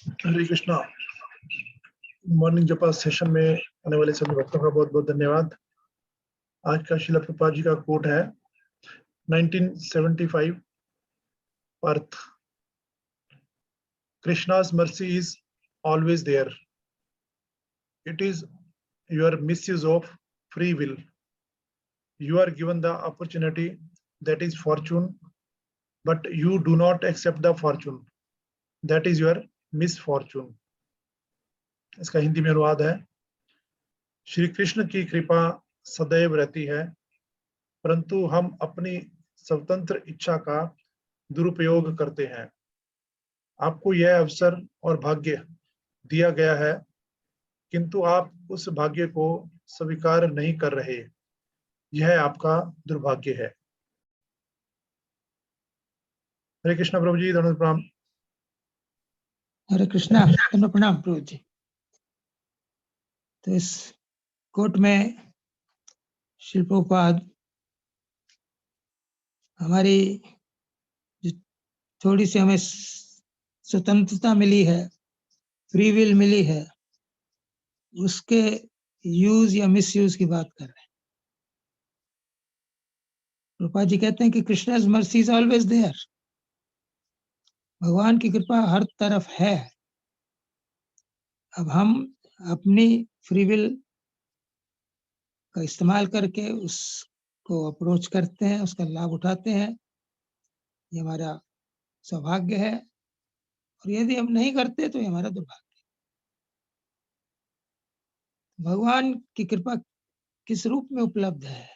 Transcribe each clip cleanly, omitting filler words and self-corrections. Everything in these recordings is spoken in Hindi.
हरे कृष्णा। मॉर्निंग जपा सेशन में आने वाले सभी भक्तों का बहुत बहुत धन्यवाद। आज का श्रील प्रभुपाद जी का कोट है 1975 अर्थ, कृष्णा's mercy is always there. It is your misuse of free will. You are given the opportunity, that is fortune, but you do not accept the fortune. That is your misfortune. इसका हिंदी में अनुवाद है, श्री कृष्ण की कृपा सदैव रहती है, परंतु हम अपनी स्वतंत्र इच्छा का दुरुपयोग करते हैं। आपको यह अवसर और भाग्य दिया गया है, किंतु आप उस भाग्य को स्वीकार नहीं कर रहे। यह आपका दुर्भाग्य है। हरे कृष्णा प्रभु जी, धन्यवाद, प्रणाम। हरे कृष्णा, धन्यवाद, प्रणाम प्रभु जी। तो इस कोट में श्री प्रभुपाद हमारी जो थोड़ी सी हमें स्वतंत्रता मिली है, फ्री विल मिली है, उसके यूज या मिसयूज की बात कर रहे हैं। प्रभुपाद जी कहते हैं कि कृष्णा's mercy is always there. भगवान की कृपा हर तरफ है। अब हम अपनी फ्री विल का इस्तेमाल करके उसको अप्रोच करते हैं, उसका लाभ उठाते हैं, ये हमारा सौभाग्य है, और यदि हम नहीं करते तो ये हमारा दुर्भाग्य है। भगवान की कृपा किस रूप में उपलब्ध है?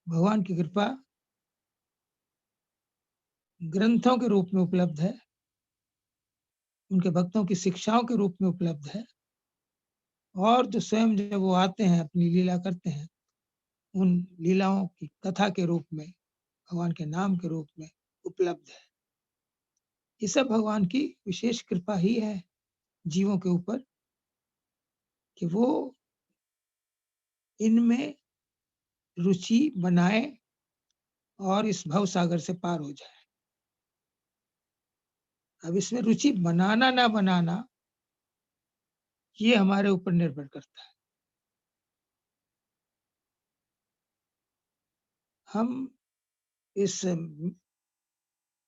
भगवान की कृपा ग्रंथों के रूप में उपलब्ध है, उनके भक्तों की शिक्षाओं के रूप में उपलब्ध है, और जो स्वयं जब वो आते हैं अपनी लीला करते हैं, उन लीलाओं की कथा के रूप में, भगवान के नाम के रूप में उपलब्ध है। ये सब भगवान की विशेष कृपा ही है जीवों के ऊपर, कि वो इनमें रुचि बनाए और इस भव सागर से पार हो जाए। अब इसमें रुचि बनाना ना बनाना ये हमारे ऊपर निर्भर करता है। हम इस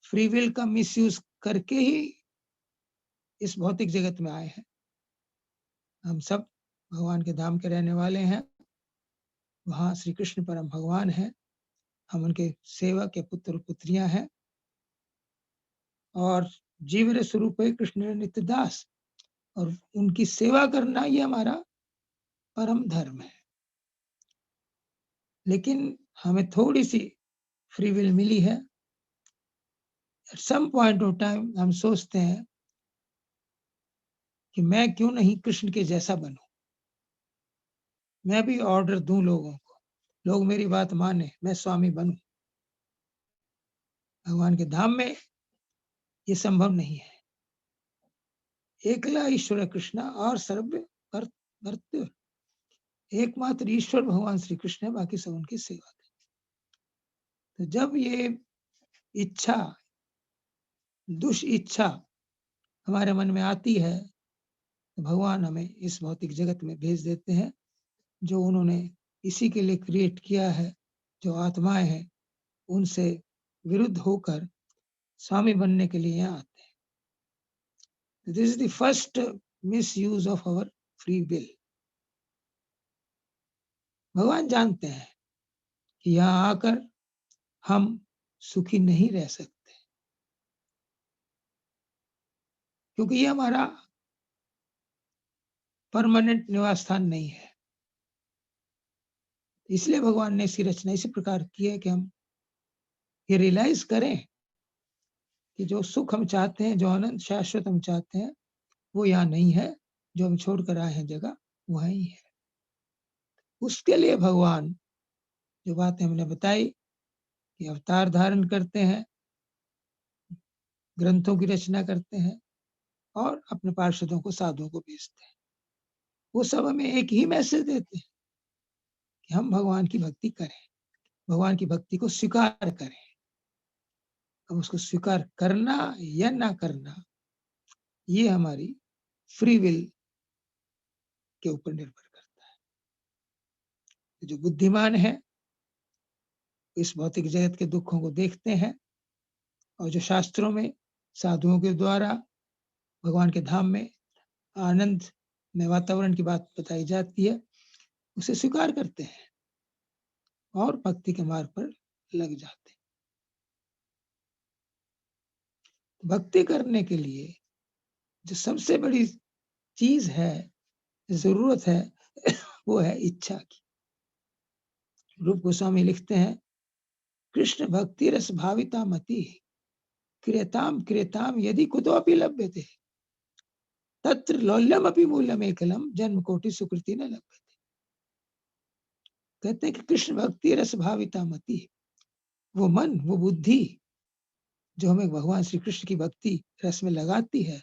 फ्री विल का मिसयूज करके ही इस भौतिक जगत में आए हैं। हम सब भगवान के धाम के रहने वाले हैं, वहां श्री कृष्ण परम भगवान हैं, हम उनके सेवक या पुत्र पुत्रियां हैं, और जीव स्वरूप है कृष्ण नित्यदास, और उनकी सेवा करना ये हमारा परम धर्म है। लेकिन हमें थोड़ी सी फ्री विल मिली है। At some point of time हम सोचते हैं कि मैं क्यों नहीं कृष्ण के जैसा बनूं, मैं भी ऑर्डर दूं लोगों को, लोग मेरी बात माने, मैं स्वामी बनूं। भगवान के धाम में ये संभव नहीं है। एकला ईश्वर कृष्ण और सर्व कर्तव्य, एकमात्र ईश्वर भगवान श्री कृष्ण है, बाकी सब उनकी सेवा है। तो जब ये इच्छा, दुष्ट इच्छा हमारे मन में आती है, तो भगवान हमें इस भौतिक जगत में भेज देते हैं, जो उन्होंने इसी के लिए क्रिएट किया है। जो आत्माएं हैं उनसे विरुद्ध होकर स्वामी बनने के लिए यहाँ आते हैं। This is the first misuse of our free will. भगवान जानते हैं कि यहाँ आकर हम सुखी नहीं रह सकते, क्योंकि ये हमारा परमानेंट निवास स्थान नहीं है। इसलिए भगवान ने इसकी रचना इसी प्रकार की है कि हम ये रियलाइज करें कि जो सुख हम चाहते हैं, जो आनंद शाश्वत हम चाहते हैं, वो यहाँ नहीं है। जो हम छोड़कर आए हैं जगह वहीं है। उसके लिए भगवान जो बातें हमने बताई कि अवतार धारण करते हैं, ग्रंथों की रचना करते हैं, और अपने पार्षदों को, साधुओं को भेजते हैं, वो सब हमें एक ही मैसेज देते हैं कि हम भगवान की भक्ति करें, भगवान की भक्ति को स्वीकार करें। अब उसको स्वीकार करना या ना करना ये हमारी फ्री विल के ऊपर निर्भर करता है। जो बुद्धिमान है इस भौतिक जगत के दुखों को देखते हैं, और जो शास्त्रों में साधुओं के द्वारा भगवान के धाम में आनंद में वातावरण की बात बताई जाती है, उसे स्वीकार करते हैं और भक्ति के मार्ग पर लग जाते हैं। भक्ति करने के लिए जो सबसे बड़ी चीज है, जरूरत है, वो है इच्छा की। रूप गोस्वामी लिखते हैं, कृष्ण भक्ति रस भाविता मति क्रियताम क्रियताम यदि कुतोपि लभ्यते तत्र लौल्यम अपि मूल्यम एकलम जन्म कोटि सुकृति न लभ्यते। कहते हैं कि कृष्ण भक्ति रस भाविता मति, वो मन, वो बुद्धि जो हमें भगवान श्री कृष्ण की भक्ति रस में लगाती है,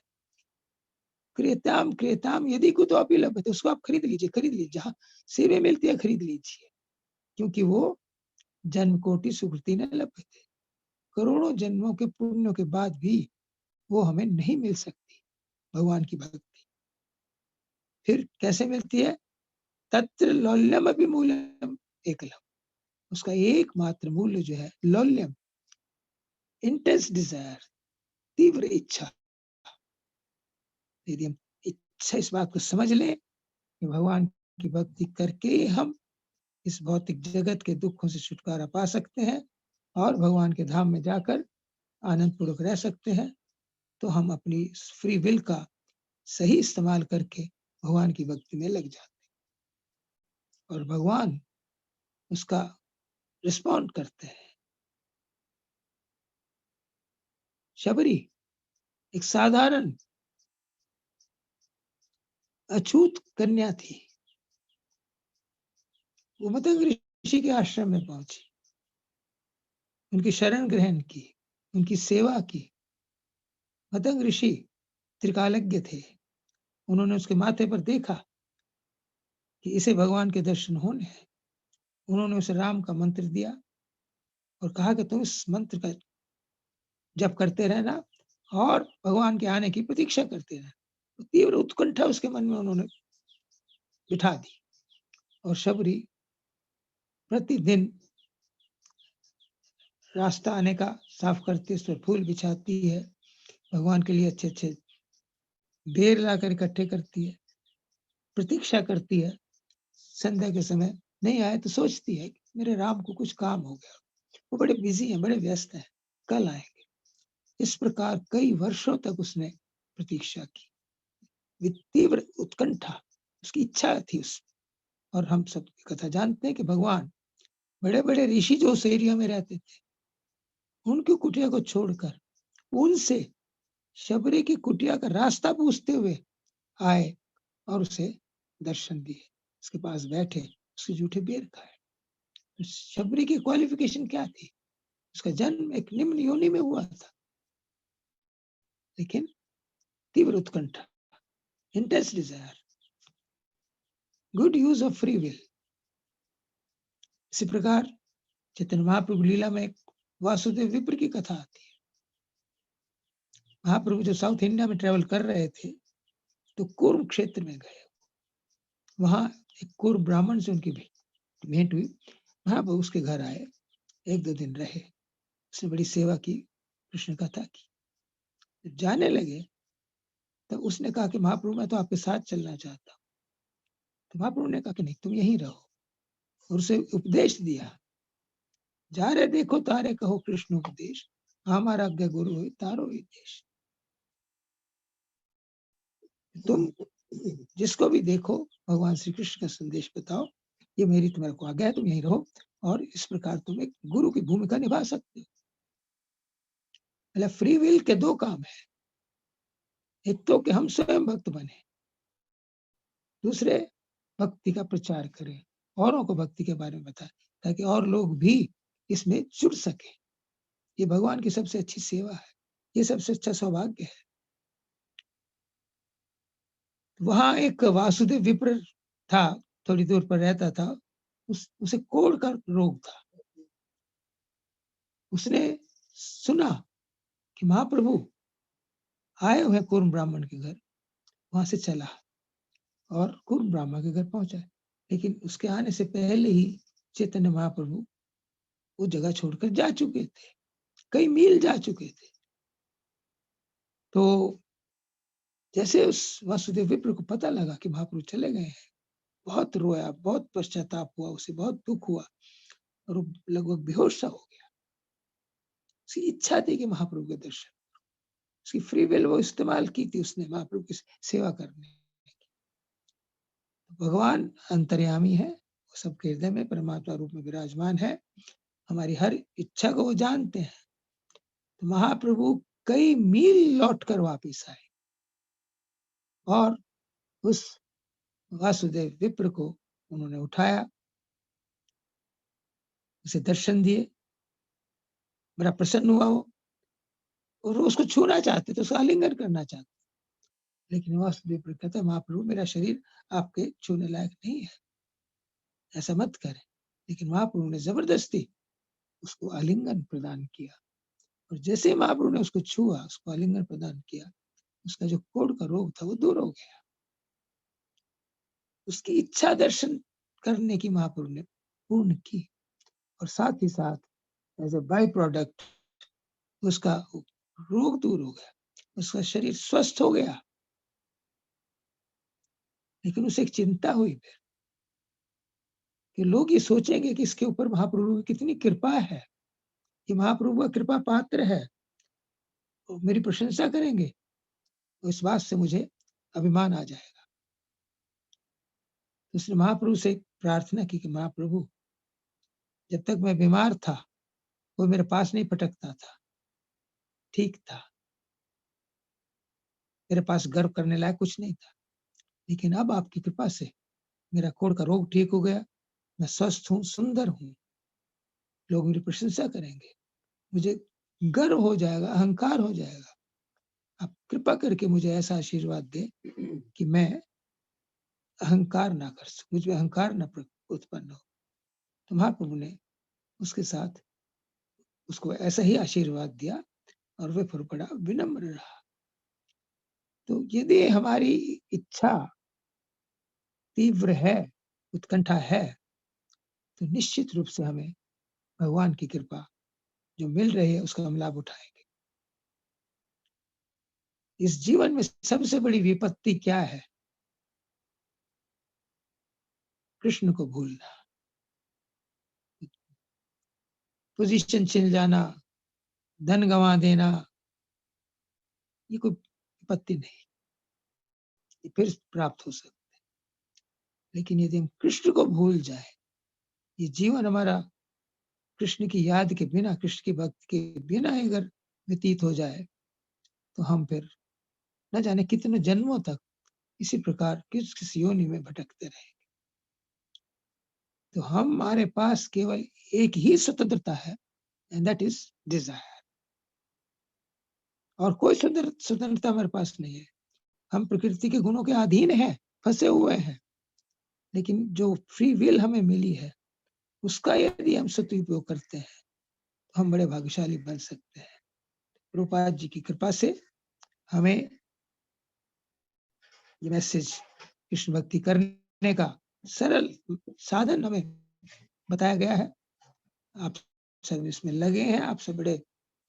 क्रियताम क्रियताम यदि कुतोपि लभ्यते, उसको आप खरीद लीजिए, जहां सेवे मिलती है खरीद लीजिए, क्योंकि वो जन्म कोटि सुकृति न लभ्यते, करोड़ों जन्मों के पुण्यों के बाद भी वो हमें नहीं मिल सकती भगवान की भक्ति। फिर कैसे मिलती है? तत्र लौल्यम अपि मूल्यम एकलम, उसका एकमात्र मूल्य जो है लौल्यम, इंटेंस डिजायर, तीव्र इच्छा। यदि हम इच्छा इस बात को समझ लें कि भगवान की भक्ति करके हम इस भौतिक जगत के दुखों से छुटकारा पा सकते हैं और भगवान के धाम में जाकर आनंद पूर्वक रह सकते हैं, तो हम अपनी फ्री विल का सही इस्तेमाल करके भगवान की भक्ति में लग जाते हैं और भगवान उसका रिस्पॉन्ड करते हैं। शबरी एक साधारण अछूत कन्या थी, वो मतंग ऋषि के आश्रम में पहुंची, उनकी शरण ग्रहण की, उनकी सेवा की। मतंग ऋषि त्रिकालज्ञ थे, उन्होंने उसके माथे पर देखा कि इसे भगवान के दर्शन होने हैं। उन्होंने उसे राम का मंत्र दिया और कहा कि तुम इस मंत्र का जप करते रहना और भगवान के आने की प्रतीक्षा करते रहना। तो तीव्र उत्कंठा उसके मन में उन्होंने बिठा दी और शबरी प्रतिदिन रास्ता आने का साफ करती है, उस पर फूल बिछाती है, भगवान के लिए अच्छे अच्छे बेर लाकर इकट्ठे करती है, प्रतीक्षा करती है। संध्या के समय नहीं आए तो सोचती है कि मेरे राम को कुछ काम हो गया, वो बड़े बिजी हैं, बड़े व्यस्त हैं, कल आएंगे। इस प्रकार कई वर्षों तक उसने प्रतीक्षा की, तीव्र उत्कंठा, उसकी इच्छा थी उस। और हम सब कथा जानते हैं कि भगवान बड़े बड़े ऋषि जो उस एरिया में रहते थे, उनकी कुटिया को छोड़कर उनसे शबरी की कुटिया का रास्ता पूछते हुए आए और उसे दर्शन दिए, उसके पास बैठे, उसके जूठे बेर खाए। तो शबरी की क्वालिफिकेशन क्या थी? उसका जन्म एक निम्न योनि में हुआ था, लेकिन तीव्र उत्कंठा, intense desire, good use of free will. इसी प्रकार चैतन्य महाप्रभु लीला में एक वासुदेव विप्र की कथा आती है। महाप्रभु जो साउथ इंडिया में ट्रेवल कर रहे थे तो कुर्म क्षेत्र में गए, वहां एक कुर्म ब्राह्मण से उनकी भेंट हुई। महाप्रभु उसके घर आए, एक दो दिन रहे, उसने बड़ी सेवा की, कृष्ण कथा की। जब जाने लगे तो उसने कहा कि महाप्रभु मैं तो आपके साथ चलना चाहता हूँ। तो महाप्रभु ने कहा कि नहीं, तुम यहीं रहो, और उसे उपदेश दिया, जा रे देखो तारे कहो कृष्ण उपदेश, हमारा आज्ञा गुरु हो तारो ही देश। तुम जिसको भी देखो भगवान श्री कृष्ण का संदेश बताओ, ये मेरी तुम्हारे को आज्ञा है, तुम यहीं रहो, और इस प्रकार तुम एक गुरु की भूमिका निभा सकते हो। मतलब फ्री विल के दो काम है, एक तो कि हम स्वयं भक्त बने, दूसरे भक्ति का प्रचार करें, औरों को भक्ति के बारे में बताएं, ताकि और लोग भी इसमें जुड़ सके। ये भगवान की सबसे अच्छी सेवा है, ये सबसे अच्छा सौभाग्य है। वहां एक वासुदेव विप्र था, थोड़ी दूर पर रहता था, उसे कोढ़ का रोग था। उसने सुना कि महाप्रभु आए हुए कूर्म ब्राह्मण के घर, वहां से चला और कूर्म ब्राह्मण के घर पहुंचा। लेकिन उसके आने से पहले ही चैतन्य महाप्रभु वो जगह छोड़कर जा चुके थे, कई मील जा चुके थे। तो जैसे उस वासुदेव विप्र को पता लगा कि महाप्रभु चले गए हैं, बहुत रोया, बहुत पश्चाताप हुआ, उसे बहुत दुख हुआ और वो लगभग बेहोश सा हो गया। उसकी इच्छा थी कि महाप्रभु के दर्शन, उसकी फ्री विल वो इस्तेमाल की थी उसने महाप्रभु की सेवा करने की। भगवान अंतर्यामी है, वो सबके हृदय में परमात्मा रूप में विराजमान है, हमारी हर इच्छा को वो जानते हैं। तो महाप्रभु कई मील लौट कर वापिस आए और उस वासुदेव विप्र को उन्होंने उठाया, उसे दर्शन दिए, बड़ा प्रसन्न हुआ वो, और वो उसको छूना चाहते थे, उसका आलिंगन करना चाहते, लेकिन वासुदेव विप्र कहता, महाप्रभु मेरा शरीर आपके छूने लायक नहीं है, ऐसा मत करें। लेकिन महाप्रभु ने जबरदस्ती उसको आलिंगन प्रदान किया, और जैसे ही महाप्रभु ने उसको छुआ, उसको आलिंगन प्रदान किया, उसका जो कोढ़ का रोग था वो दूर हो गया। उसकी इच्छा दर्शन करने की महाप्रभु ने पूर्ण की, और साथ ही साथ एज ए बाय प्रोडक्ट उसका रोग दूर हो गया, उसका शरीर स्वस्थ हो गया। लेकिन उसे एक चिंता हुई फिर कि लोग ये सोचेंगे कि इसके ऊपर महाप्रभु की कितनी कृपा है, कि महाप्रभु का कृपा पात्र है, वो मेरी प्रशंसा करेंगे, तो इस बात से मुझे अभिमान आ जाएगा। तो उसने महाप्रभु से प्रार्थना की कि महाप्रभु, जब तक मैं बीमार था वो मेरे पास नहीं पटकता था, ठीक था, मेरे पास गर्व करने लायक कुछ नहीं था, लेकिन अब आपकी कृपा से मेरा कोढ़ का रोग ठीक हो गया, मैं स्वस्थ हूँ, सुंदर हूँ, लोग मेरी प्रशंसा करेंगे, मुझे गर्व हो जाएगा, अहंकार हो जाएगा। आप कृपा करके मुझे ऐसा आशीर्वाद दें कि मैं अहंकार ना कर सकूं, मुझ में अहंकार ना उत्पन्न हो। तो महाप्रभु ने उसके साथ उसको ऐसा ही आशीर्वाद दिया और वे फिर बड़ा विनम्र रहा। तो यदि हमारी इच्छा तीव्र है, उत्कंठा है, तो निश्चित रूप से हमें भगवान की कृपा जो मिल रही है उसका हम लाभ उठाएंगे। इस जीवन में सबसे बड़ी विपत्ति क्या है? कृष्ण को भूलना, पोजीशन छिन जाना, धन गंवा देना, ये कोई विपत्ति नहीं, ये फिर प्राप्त हो सकता है। लेकिन यदि हम कृष्ण को भूल जाए, ये जीवन हमारा कृष्ण की याद के बिना, कृष्ण की भक्ति के बिना अगर व्यतीत हो जाए, तो हम फिर न जाने कितने जन्मों तक इसी प्रकार किस योनि में भटकते रहेंगे। तो हमारे पास केवल एक ही स्वतंत्रता है, एंड दैट इज डिजायर। और कोई स्वतंत्रता हमारे पास नहीं है। हम प्रकृति के गुणों के अधीन हैं, फंसे हुए हैं, लेकिन जो फ्री विल हमें मिली है उसका यदि हम सदुपयोग करते हैं तो हम बड़े भाग्यशाली बन सकते हैं। प्रभुपाद जी की कृपा से हमें ये मैसेज कृष्ण भक्ति करने का सरल साधन हमें बताया गया है। आप सब इसमें लगे हैं, आप सब बड़े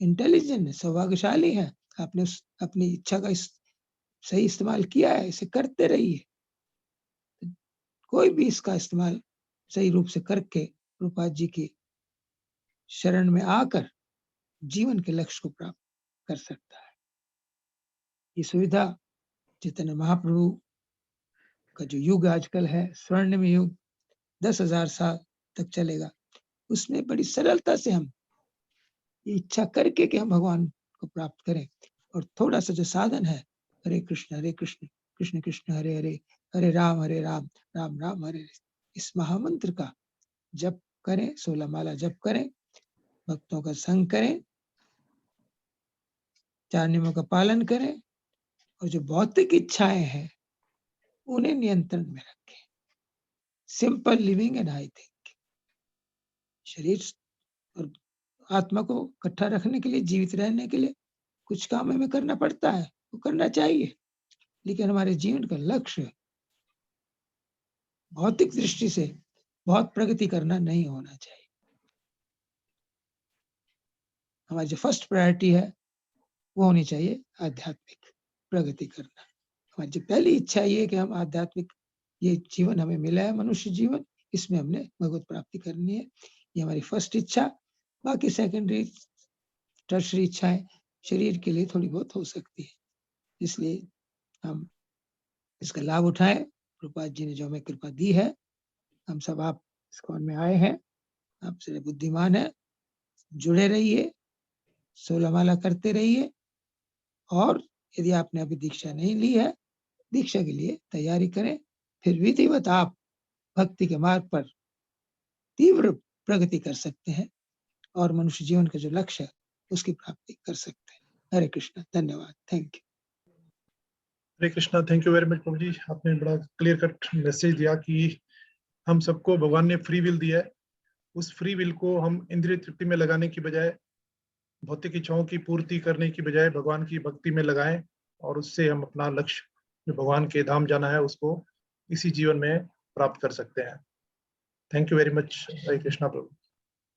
इंटेलिजेंट हैं, सौभाग्यशाली हैं, आपने अपनी इच्छा का सही इस्तेमाल किया है, इसे करते रहिए। कोई भी इसका इस्तेमाल सही रूप से करके प्रभुपाद जी की शरण में आकर जीवन के लक्ष्य को प्राप्त कर सकता है। ये सुविधा चैतन्य महाप्रभु का जो युग आजकल है, स्वर्णिम युग 10,000 साल तक चलेगा, उसमें बड़ी सरलता से हम ये इच्छा करके कि हम भगवान को प्राप्त करें, और थोड़ा सा जो साधन है, हरे कृष्ण कृष्ण कृष्ण हरे हरे, हरे राम राम राम हरे हरे, इस महामंत्र का जप करें, 16 माला जप करें, भक्तों का संग करें, 4 नियमों का पालन करें, और जो भौतिक इच्छाएं हैं उन्हें नियंत्रण में रखें। Simple living and high thinking. शरीर और आत्मा को इकट्ठा रखने के लिए, जीवित रहने के लिए कुछ काम हमें करना पड़ता है, वो करना चाहिए, लेकिन हमारे जीवन का लक्ष्य भौतिक दृष्टि से बहुत प्रगति करना नहीं होना चाहिए। हमारी जो फर्स्ट प्रायोरिटी है वो होनी चाहिए आध्यात्मिक प्रगति करना। हमारी जो पहली इच्छा ये है कि हम आध्यात्मिक, ये जीवन हमें मिला है मनुष्य जीवन, इसमें हमने भगवत प्राप्ति करनी है, ये हमारी फर्स्ट इच्छा। बाकी सेकेंडरी टर्शरी इच्छाएं शरीर के लिए थोड़ी बहुत हो सकती है, इसलिए हम इसका लाभ उठाएं। प्रभुपाद जी ने जो हमें कृपा दी है, हम सब आप इस्कॉन में आए हैं, आप सारे बुद्धिमान हैं, जुड़े रहिए, 16 माला करते रहिए, और यदि आपने अभी दीक्षा नहीं ली है, दीक्षा के लिए तैयारी करें, फिर विधिवत आप भक्ति के मार्ग पर तीव्र प्रगति कर सकते हैं और मनुष्य जीवन का जो लक्ष्य है उसकी प्राप्ति कर सकते हैं। हरे कृष्णा, धन्यवाद, thank you. Hare Krishna, thank you very much प्रभु जी। आपने बड़ा क्लियर कट मैसेज दिया कि हम सबको भगवान ने फ्री विल दिया है। उस फ्री विल को हम इंद्रिय तृप्ति में लगाने की बजाय, भौतिक इच्छाओं की पूर्ति करने की बजाय भगवान की भक्ति में लगाएं, और उससे हम अपना लक्ष्य, जो भगवान के धाम जाना है, उसको इसी जीवन में प्राप्त कर सकते हैं। Thank you very much. Hare Krishna Prabhu.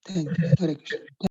Thank you, Hare Krishna.